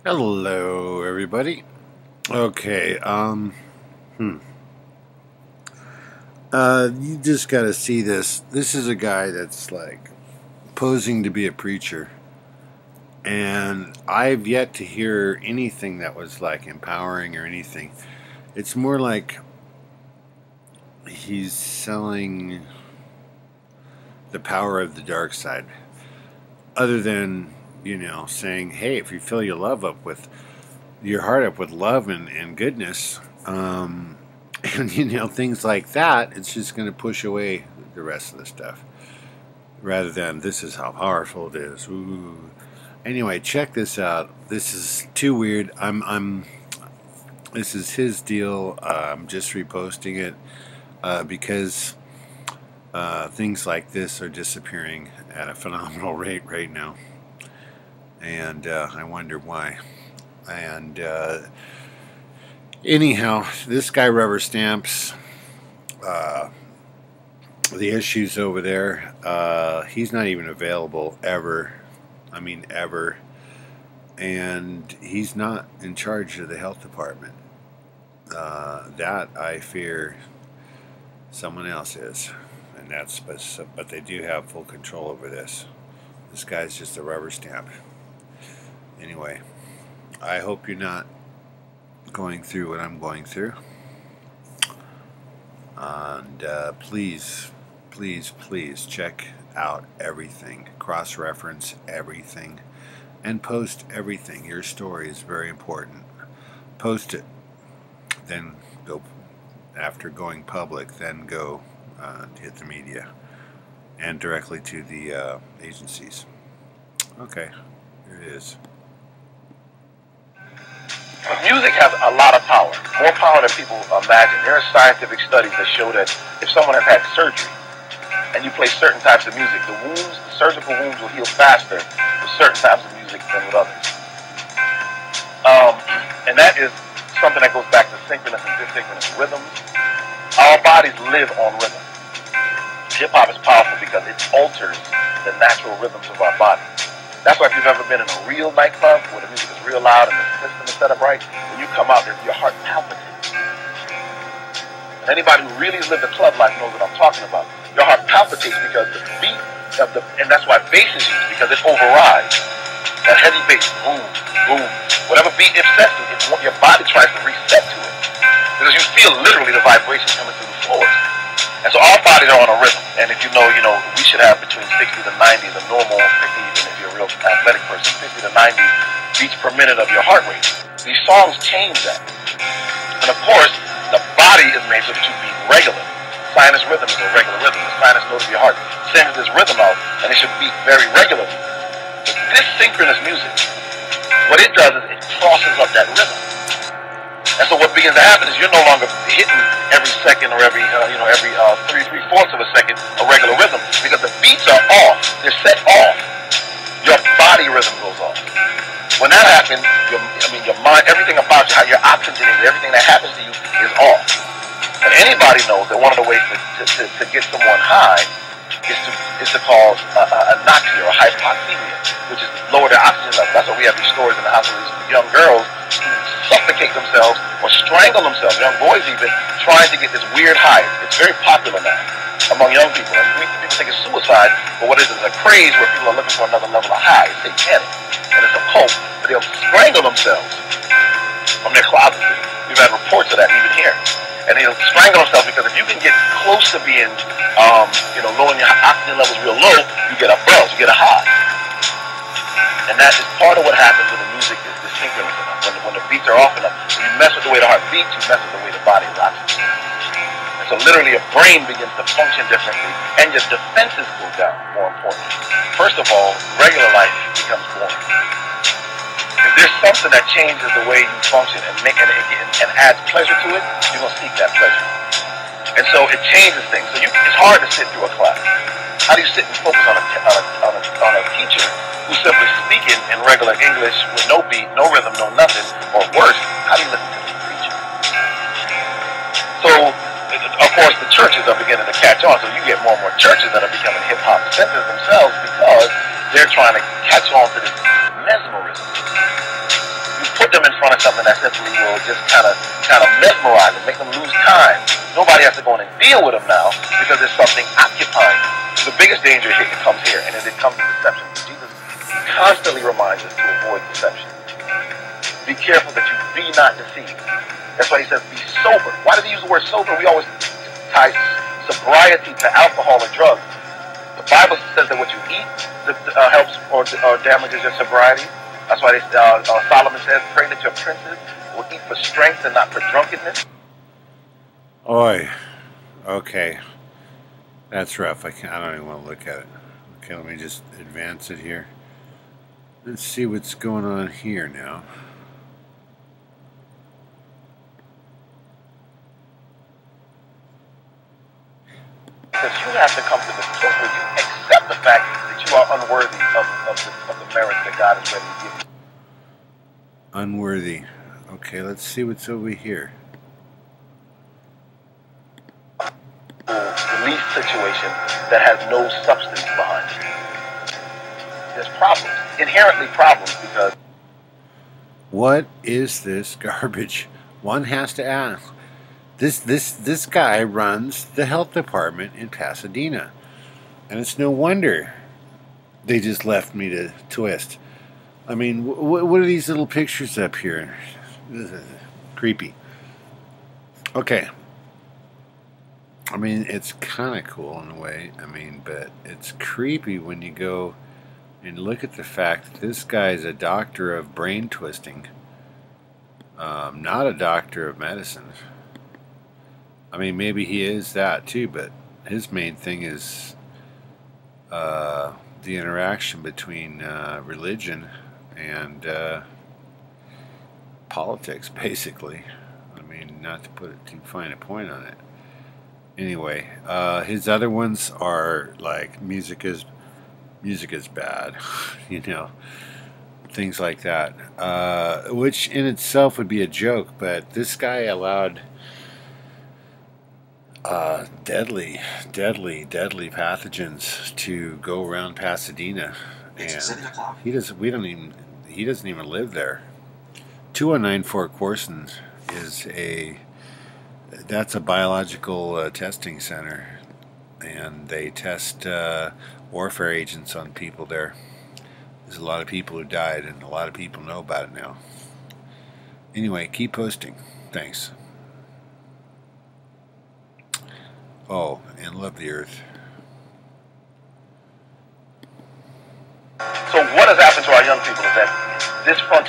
Hello, everybody. Okay, you just got to see this. This is a guy that's like posing to be a preacher, and I've yet to hear anything that was like empowering or anything. It's more like he's selling the power of the dark side, other than, saying, hey, if you fill your heart up with love and goodness, and things like that, it's just going to push away the rest of the stuff, rather than this is how powerful it is. Ooh. Anyway, check this out. This is too weird. This is his deal. I'm just reposting it because things like this are disappearing at a phenomenal rate right now, and I wonder why. And anyhow, this guy rubber stamps the issues over there. He's not even available ever. I mean, ever. And he's not in charge of the health department. That I fear someone else is, and but they do have full control over this. This guy's just a rubber stamp. Anyway, I hope you're not going through what I'm going through. And please check out everything, cross-reference everything, and post everything. Your story is very important. Post it, then go, after going public, then go hit the media and directly to the agencies. Okay, here it is. Music has a lot of power, more power than people imagine. There are scientific studies that show that if someone has had surgery and you play certain types of music, the surgical wounds will heal faster with certain types of music than with others. And that is something that goes back to synchronous and dissynchronous rhythms. Our bodies live on rhythm. Hip-hop is powerful because it alters the natural rhythms of our body. That's why if you've ever been in a real nightclub where the music is real loud and the system is set up right, when you come out there, your heart palpitates. And anybody who really has lived a club life knows what I'm talking about. Your heart palpitates because the beat and that's why bass is used, because it overrides. That heavy bass, boom, boom. Whatever beat it's set to, your body tries to reset to it. Because you feel literally the vibration coming through the floors. And so our bodies are on a rhythm. And if you know, we should have between 60 to 90, the normal 50, even if you're a real athletic person, 50 to 90 beats per minute of your heart rate. These songs change that. And of course, the body is made so that you beat regularly. Sinus rhythm is a regular rhythm. The sinus note of your heart sends this rhythm out, and it should beat very regularly. But this synchronous music, what it does is it crosses up that rhythm. And so what begins to happen is you're no longer hitting every second or every 3/4 of a second a regular rhythm, because the beats are off. They're set off. Your body rhythm goes off. When that happens, your mind, everything about you, how you're oxygenated, everything that happens to you is off. And anybody knows that one of the ways to get someone high is to cause anoxia or hypoxemia, which is lower their oxygen level. That's why we have these stories in the hospital of these young girls who suffocate themselves or strangle themselves, young boys even, trying to get this weird high. It's very popular now among young people. And people think it's suicide, but what it is a craze where people are looking for another level of high. It's satanic, and it's a cult, but they'll strangle themselves from their closets. We've had reports of that even here. And they'll strangle themselves because if you can get close to being, lowering your oxygen levels real low, you get a buzz, you get a high. And that is part of what happens when the music is synchronous enough. When the beats are off enough, you mess with the way the heart beats, you mess with the way the body is oxygenated. And so literally your brain begins to function differently, and your defenses go down, more importantly. First of all, regular life becomes boring. If there's something that changes the way you function and adds pleasure to it, you're going to seek that pleasure. And so it changes things. So it's hard to sit through a class. How do you sit and focus on a teacher who's simply speaking in regular English with no beat, no rhythm, no nothing, or worse? How do you listen to the preacher? So, of course, the churches are beginning to catch on. So you get more and more churches that are becoming hip-hop centers themselves because they're trying to catch on to this mesmerism. them in front of something that simply will just kind of mesmerize them, make them lose time. Nobody has to go in and deal with them now because there's something occupying them. The biggest danger here comes here, and it comes in deception. Jesus constantly reminds us to avoid deception. Be careful that you be not deceived. That's why he says be sober. Why did he use the word sober? We always tie sobriety to alcohol or drugs. The Bible says that what you eat helps or damages your sobriety. That's why Solomon says, pray that your princes will eat for strength and not for drunkenness. Oi. Okay. That's rough. I don't even want to look at it. Okay, let me just advance it here. Let's see what's going on here now. Because you have to come to the point where you accept the fact that you are unworthy of the merits that God is ready to give you. Unworthy. Okay, let's see what's over here. Release situation that has no substance behind it. There's problems, inherently problems, because what is this garbage? One has to ask. This guy runs the health department in Pasadena, and it's no wonder they just left me to twist. I mean, what are these little pictures up here? Creepy. Okay. I mean, it's kind of cool in a way. I mean, but it's creepy when you go and look at the fact that this guy is a doctor of brain twisting, not a doctor of medicine. I mean, maybe he is that too, but his main thing is the interaction between religion and politics, basically. I mean, not to put it too fine a point on it. Anyway, his other ones are like music is bad, you know, things like that, which in itself would be a joke. But this guy allowed deadly pathogens to go around Pasadena, and he doesn't even live there. 2194 Corson is that's a biological testing center, and they test warfare agents on people there. There's a lot of people who died, and a lot of people know about it now. Anyway, keep posting. Thanks. Oh, and love the earth. So what has happened to our young people is that this front